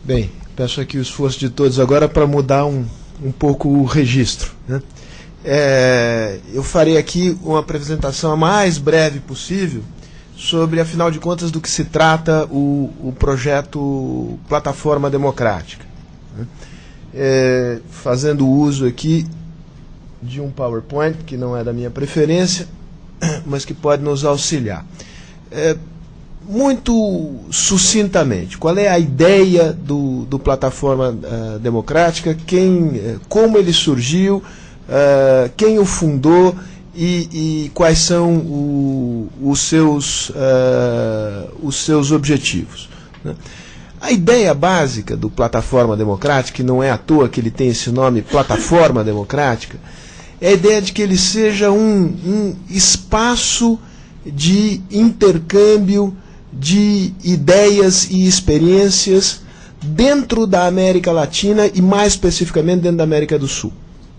Bem, peço aqui o esforço de todos agora para mudar um pouco o registro, né? Eu farei aqui uma apresentação a mais breve possível sobre, afinal de contas, do que se trata o projeto Plataforma Democrática, né? Fazendo uso aqui de um PowerPoint, que não é da minha preferência, mas que pode nos auxiliar. Muito sucintamente, qual é a ideia do Plataforma Democrática, como ele surgiu, quem o fundou e quais são os seus objetivos, né? A ideia básica do Plataforma Democrática, que não é à toa que ele tem esse nome, Plataforma Democrática, é a ideia de que ele seja um espaço de intercâmbio de ideias e experiências dentro da América Latina e, mais especificamente, dentro da América do Sul,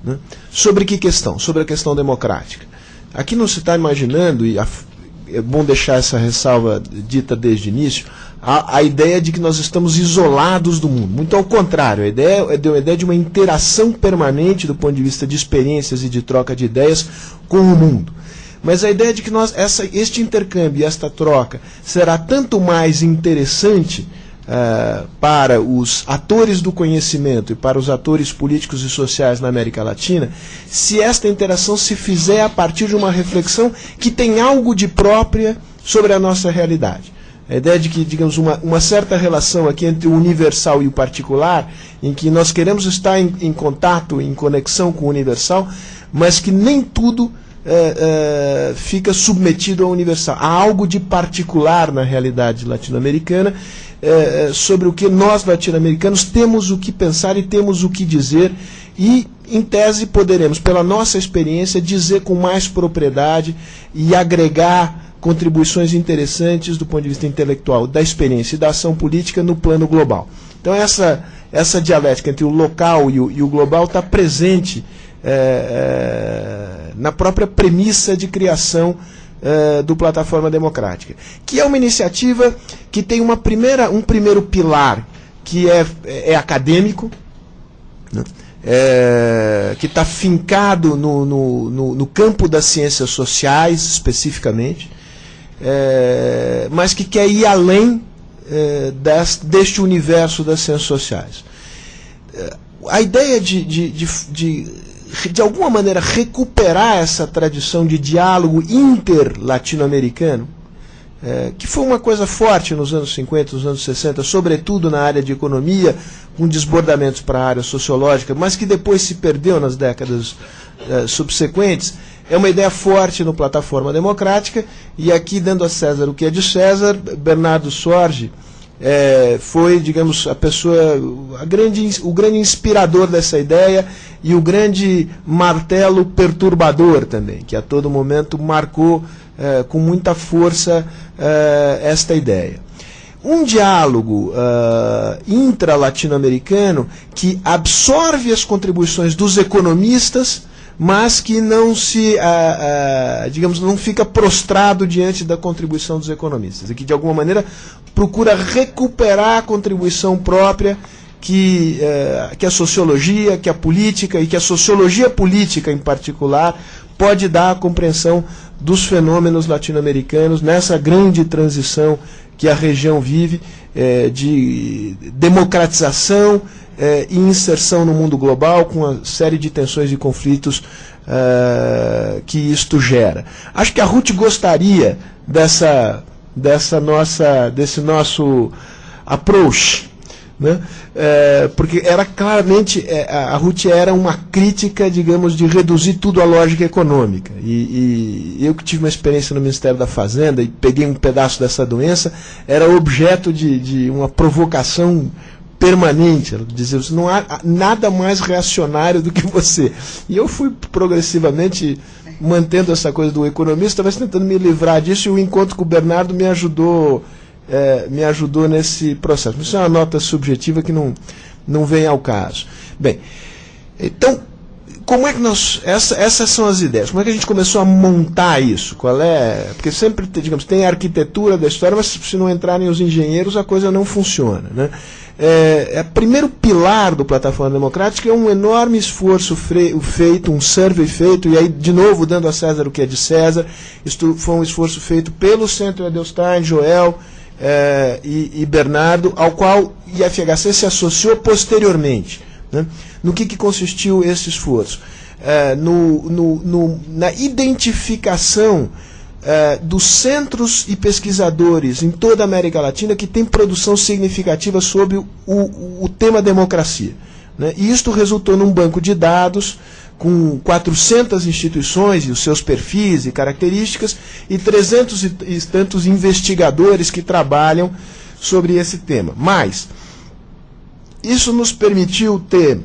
né? Sobre que questão? Sobre a questão democrática. Aqui não se está imaginando, e é bom deixar essa ressalva dita desde o início, a ideia de que nós estamos isolados do mundo. Muito ao contrário, a ideia é uma ideia de uma interação permanente do ponto de vista de experiências e de troca de ideias com o mundo. Mas a ideia de que este intercâmbio e esta troca será tanto mais interessante para os atores do conhecimento e para os atores políticos e sociais na América Latina, se esta interação se fizer a partir de uma reflexão que tem algo de própria sobre a nossa realidade. A ideia de que, digamos, uma certa relação aqui entre o universal e o particular, em que nós queremos estar em contato, em conexão com o universal, mas que nem tudo fica submetido ao universal. Há algo de particular na realidade latino-americana, sobre o que nós latino-americanos temos o que pensar e temos o que dizer, e em tese poderemos, pela nossa experiência, dizer com mais propriedade e agregar contribuições interessantes do ponto de vista intelectual, da experiência e da ação política no plano global. Então essa dialética entre o local e o global está presente na própria premissa de criação do Plataforma Democrática, que é uma iniciativa que tem um primeiro pilar, que é acadêmico, né? Que está fincado no campo das ciências sociais, especificamente, mas que quer ir além deste universo das ciências sociais. A ideia de alguma maneira recuperar essa tradição de diálogo inter-latino-americano, que foi uma coisa forte nos anos 50, nos anos 60, sobretudo na área de economia, com desbordamentos para a área sociológica, mas que depois se perdeu nas décadas subsequentes, é uma ideia forte no Plataforma Democrática. E aqui, dando a César o que é de César, Bernardo Sorge foi, digamos, o grande inspirador dessa ideia e o grande martelo perturbador também, que a todo momento marcou com muita força esta ideia. Um diálogo intra-latino-americano que absorve as contribuições dos economistas, mas que não digamos, não fica prostrado diante da contribuição dos economistas, e que de alguma maneira procura recuperar a contribuição própria que a sociologia, que a política, e que a sociologia política em particular, pode dar à compreensão dos fenômenos latino-americanos nessa grande transição que a região vive, de democratização e inserção no mundo global, com uma série de tensões e conflitos que isto gera. Acho que a Ruth gostaria desse nosso approach, né? Porque era claramente, a Ruth era uma crítica, digamos, de reduzir tudo à lógica econômica. E eu que tive uma experiência no Ministério da Fazenda e peguei um pedaço dessa doença, era objeto de uma provocação permanente. Ela dizia: não há nada mais reacionário do que você. E eu fui progressivamente mantendo essa coisa do economista, mas tentando me livrar disso, e o encontro com o Bernardo me ajudou nesse processo. Isso é uma nota subjetiva que não vem ao caso. Bem, então, como é que essas são as ideias. Como é que a gente começou a montar isso? Porque sempre, digamos, tem a arquitetura da história, mas se não entrarem os engenheiros, a coisa não funciona, né? o primeiro pilar do Plataforma Democrática é um enorme esforço feito, um survey feito, e aí, de novo, dando a César o que é de César. Isto foi um esforço feito pelo Centro Edelstein, Joel e Bernardo, ao qual o IFHC se associou posteriormente. Né? No que consistiu esse esforço? Na identificação dos centros e pesquisadores em toda a América Latina que tem produção significativa sobre o tema democracia. Né? E isto resultou num banco de dados com 400 instituições e os seus perfis e características e 300 e tantos investigadores que trabalham sobre esse tema. Mas isso nos permitiu ter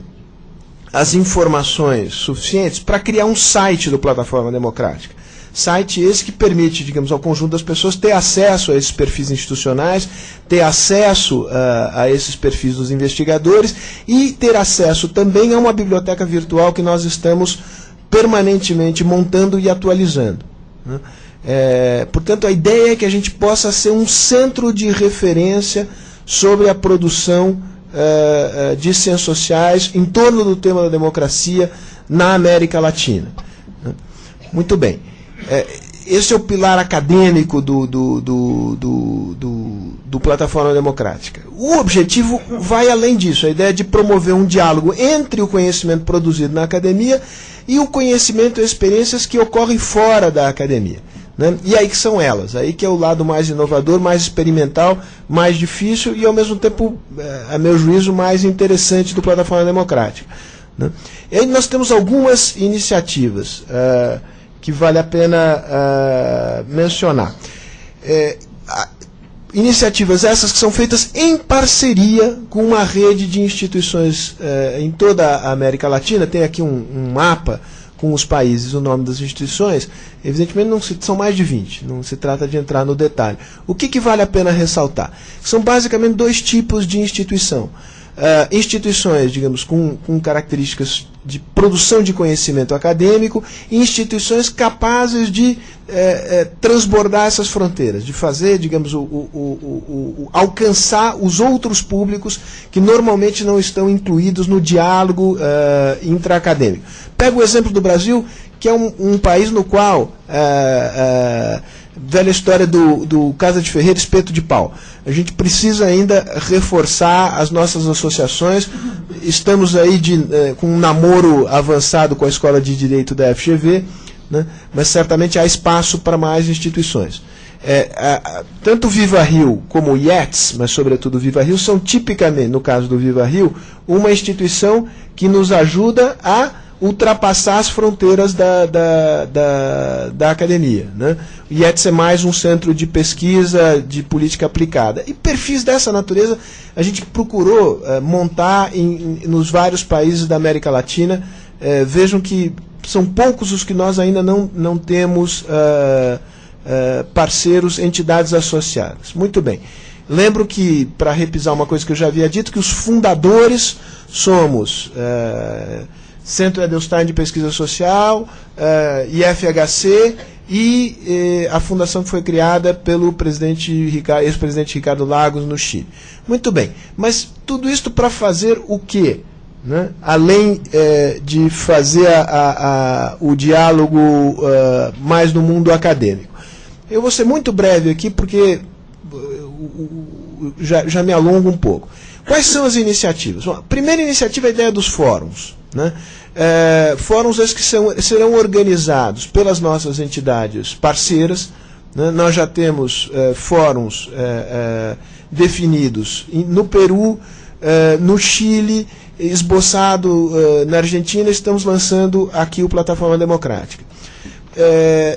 as informações suficientes para criar um site do Plataforma Democrática. Site esse que permite, digamos, ao conjunto das pessoas ter acesso a esses perfis institucionais, ter acesso a esses perfis dos investigadores e ter acesso também a uma biblioteca virtual que nós estamos permanentemente montando e atualizando. Né? Portanto, a ideia é que a gente possa ser um centro de referência sobre a produção de ciências sociais em torno do tema da democracia na América Latina. Né? Muito bem. Esse é o pilar acadêmico do Plataforma Democrática. O objetivo vai além disso, a ideia de promover um diálogo entre o conhecimento produzido na academia e o conhecimento e experiências que ocorrem fora da academia. Né? E aí que são elas, aí que é o lado mais inovador, mais experimental, mais difícil e ao mesmo tempo, a meu juízo, mais interessante do Plataforma Democrática. Né? E aí nós temos algumas iniciativas que vale a pena mencionar. Iniciativas essas que são feitas em parceria com uma rede de instituições em toda a América Latina. Tem aqui um mapa com os países, o nome das instituições. Evidentemente são mais de 20, não se trata de entrar no detalhe. O que vale a pena ressaltar? São basicamente dois tipos de instituição. Instituições, digamos, com características de produção de conhecimento acadêmico e instituições capazes de transbordar essas fronteiras, de fazer, digamos, alcançar os outros públicos que normalmente não estão incluídos no diálogo intraacadêmico. Pega o exemplo do Brasil, que é um país no qual velha história do Casa de Ferreira, espeto de pau. A gente precisa ainda reforçar as nossas associações. Estamos aí com um namoro avançado com a Escola de Direito da FGV, né? Mas certamente há espaço para mais instituições. Tanto o Viva Rio como o IETS, mas sobretudo o Viva Rio, são tipicamente, no caso do Viva Rio, uma instituição que nos ajuda a ultrapassar as fronteiras da academia. Né? O IETS é mais um centro de pesquisa de política aplicada. E perfis dessa natureza a gente procurou montar nos vários países da América Latina. Vejam que são poucos os que nós ainda não temos parceiros, entidades associadas. Muito bem. Lembro que, para repisar uma coisa que eu já havia dito, que os fundadores somos Centro Edelstein de Pesquisa Social, IFHC e a fundação que foi criada pelo ex-presidente Ricardo Lagos no Chile. Muito bem, mas tudo isso para fazer o quê? Né? Além de fazer o diálogo mais no mundo acadêmico. Eu vou ser muito breve aqui porque já me alongo um pouco. Quais são as iniciativas? Bom, a primeira iniciativa é a ideia dos fóruns. Né? Fóruns esses que serão organizados pelas nossas entidades parceiras. Né? Nós já temos fóruns definidos no Peru, no Chile, esboçado na Argentina. Estamos lançando aqui o Plataforma Democrática.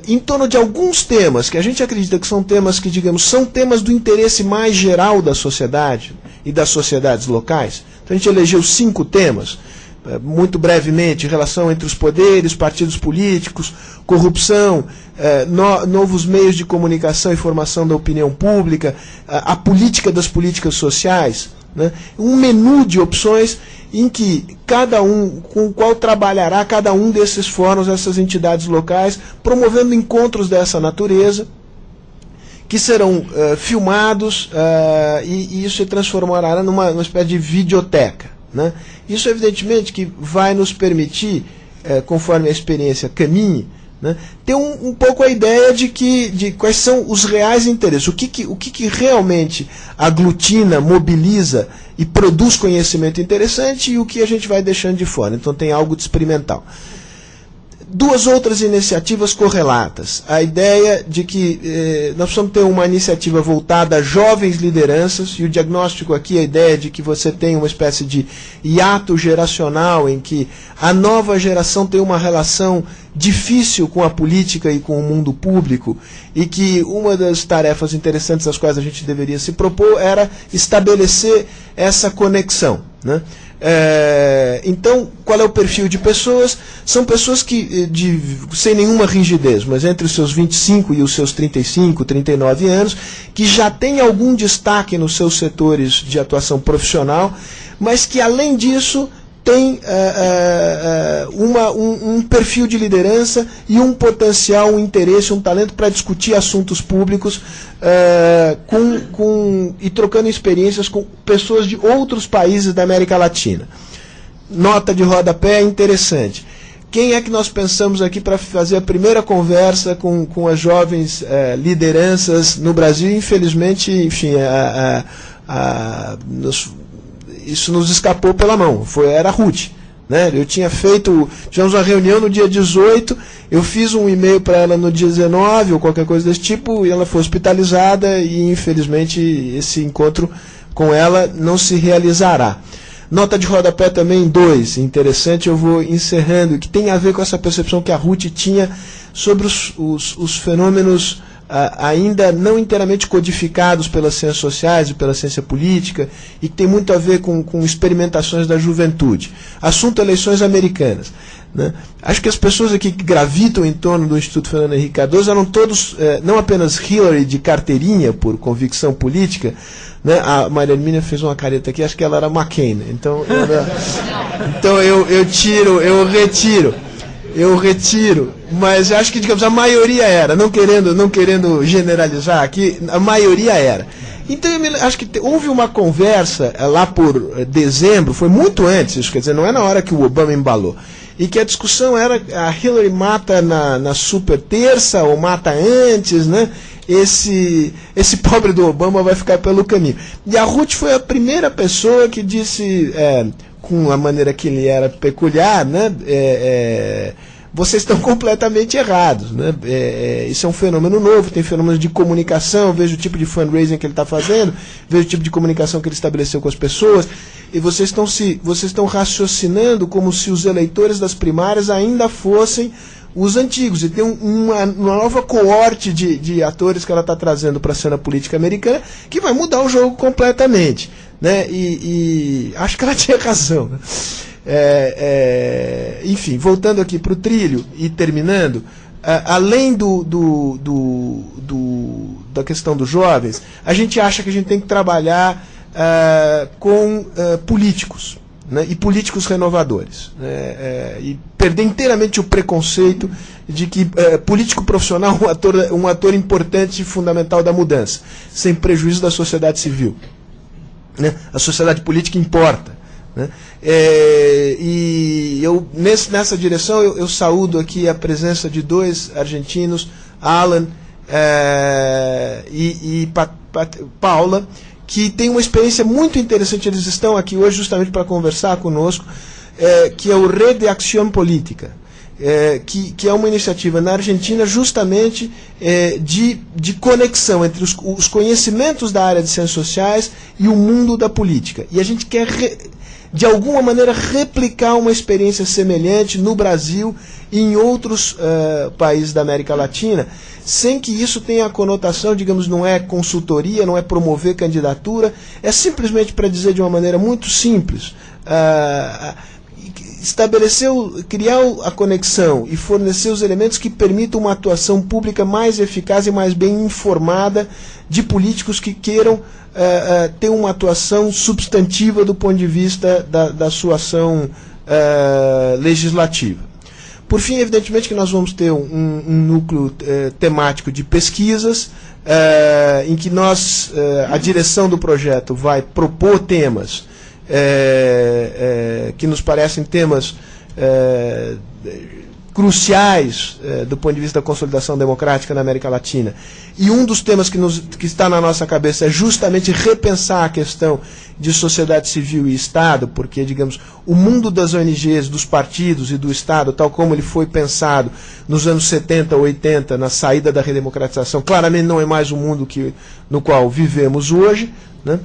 Em torno de alguns temas que a gente acredita que são temas que, digamos, são temas do interesse mais geral da sociedade e das sociedades locais. Então a gente elegeu 5 temas, muito brevemente: relação entre os poderes, partidos políticos, corrupção, novos meios de comunicação e formação da opinião pública, a política das políticas sociais. Né? Um menu de opções em que com o qual trabalhará cada um desses fóruns, essas entidades locais, promovendo encontros dessa natureza, que serão filmados e isso se transformará numa espécie de videoteca, né? Isso, evidentemente, que vai nos permitir, conforme a experiência caminhe, né, ter um pouco a ideia de quais são os reais interesses, o que realmente aglutina, mobiliza e produz conhecimento interessante e o que a gente vai deixando de fora. Então tem algo de experimental. Duas outras iniciativas correlatas. A ideia de que nós precisamos ter uma iniciativa voltada a jovens lideranças, e o diagnóstico aqui é a ideia de que você tem uma espécie de hiato geracional em que a nova geração tem uma relação difícil com a política e com o mundo público, e que uma das tarefas interessantes às quais a gente deveria se propor era estabelecer essa conexão, né? Então, qual é o perfil de pessoas? São pessoas que, sem nenhuma rigidez, mas entre os seus 25 e os seus 35, 39 anos, que já têm algum destaque nos seus setores de atuação profissional, mas que, além disso, tem um perfil de liderança e um potencial, um interesse, um talento para discutir assuntos públicos e trocando experiências com pessoas de outros países da América Latina. Nota de rodapé interessante. Quem é que nós pensamos aqui para fazer a primeira conversa com as jovens lideranças no Brasil? Infelizmente, enfim, isso nos escapou pela mão, era a Ruth, né? Tivemos uma reunião no dia 18, eu fiz um e-mail para ela no dia 19, ou qualquer coisa desse tipo, e ela foi hospitalizada, e infelizmente esse encontro com ela não se realizará. Nota de rodapé também 2, interessante, eu vou encerrando, que tem a ver com essa percepção que a Ruth tinha sobre os fenômenos ainda não inteiramente codificados pelas ciências sociais e pela ciência política, e que tem muito a ver com experimentações da juventude. Assunto: eleições americanas, né? Acho que as pessoas aqui que gravitam em torno do Instituto Fernando Henrique Cardoso eram todos, não apenas Hillary de carteirinha, por convicção política, né? A Maria Hermínia fez uma careta aqui, acho que ela era McCain, então eu retiro, mas acho que, digamos, a maioria era, não querendo generalizar aqui, a maioria era. Então eu acho que houve uma conversa lá por dezembro, foi muito antes, isso quer dizer, não é na hora que o Obama embalou, e que a discussão era: a Hillary mata na super terça ou mata antes, né? Esse pobre do Obama vai ficar pelo caminho. E a Ruth foi a primeira pessoa que disse, com a maneira que ele era peculiar, né? Vocês estão completamente errados, né? Isso é um fenômeno novo, tem fenômenos de comunicação, vejo o tipo de fundraising que ele está fazendo, vejo o tipo de comunicação que ele estabeleceu com as pessoas, e vocês estão raciocinando como se os eleitores das primárias ainda fossem os antigos, e tem uma nova coorte de atores que ela está trazendo para a cena política americana, que vai mudar o jogo completamente, né? E acho que ela tinha razão, né? Enfim, voltando aqui para o trilho e terminando, além da questão dos jovens, a gente acha que a gente tem que trabalhar com políticos, né, e políticos renovadores, e perder inteiramente o preconceito de que político profissional é um ator importante e fundamental da mudança, sem prejuízo da sociedade civil, né? A sociedade política importa, né? E nessa direção eu saúdo aqui a presença de dois argentinos, Alan e Paula, que tem uma experiência muito interessante. Eles estão aqui hoje justamente para conversar conosco, que é o Rede de Acción Política, que é uma iniciativa na Argentina justamente de conexão entre os conhecimentos da área de ciências sociais e o mundo da política. E a gente quer, de alguma maneira, replicar uma experiência semelhante no Brasil e em outros países da América Latina, sem que isso tenha a conotação, digamos, não é consultoria, não é promover candidatura, é simplesmente para dizer de uma maneira muito simples, criar a conexão e fornecer os elementos que permitam uma atuação pública mais eficaz e mais bem informada de políticos que queiram ter uma atuação substantiva do ponto de vista da sua ação legislativa. Por fim, evidentemente que nós vamos ter um núcleo temático de pesquisas, em que a direção do projeto vai propor temas que nos parecem temas cruciais do ponto de vista da consolidação democrática na América Latina. E um dos temas que está na nossa cabeça é justamente repensar a questão de sociedade civil e Estado, porque, digamos, o mundo das ONGs, dos partidos e do Estado, tal como ele foi pensado nos anos 70, 80, na saída da redemocratização, claramente não é mais o mundo no qual vivemos hoje, né?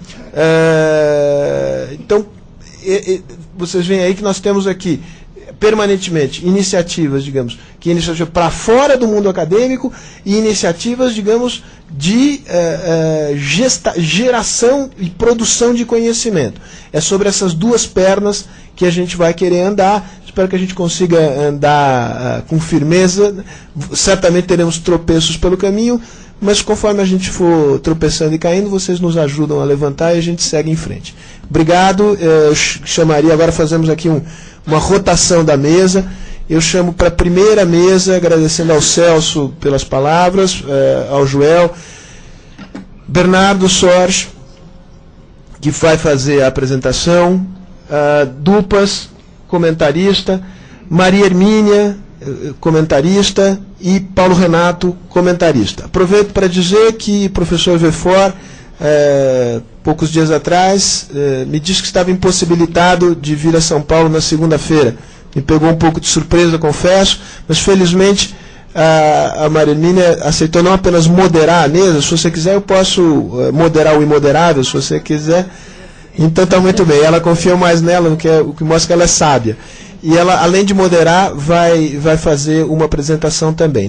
Então, vocês veem aí que nós temos aqui permanentemente iniciativas, digamos, que iniciativas para fora do mundo acadêmico e iniciativas, digamos, de geração e produção de conhecimento. É sobre essas duas pernas que a gente vai querer andar. Espero que a gente consiga andar com firmeza. Certamente teremos tropeços pelo caminho, mas conforme a gente for tropeçando e caindo, vocês nos ajudam a levantar e a gente segue em frente. Obrigado. Eu chamaria, agora fazemos aqui uma rotação da mesa. Eu chamo para a primeira mesa, agradecendo ao Celso pelas palavras, ao Joel, Bernardo Sorge, que vai fazer a apresentação, Dupas, comentarista, Maria Hermínia, comentarista, e Paulo Renato, comentarista. Aproveito para dizer que o professor Vefor, poucos dias atrás, me disse que estava impossibilitado de vir a São Paulo na segunda-feira. Me pegou um pouco de surpresa, confesso, mas felizmente a Maria Hermínia aceitou não apenas moderar a mesa. Se você quiser, eu posso moderar o imoderável, se você quiser. Então está muito bem. Ela confia mais nela, o que mostra que ela é sábia. E ela, além de moderar, vai fazer uma apresentação também.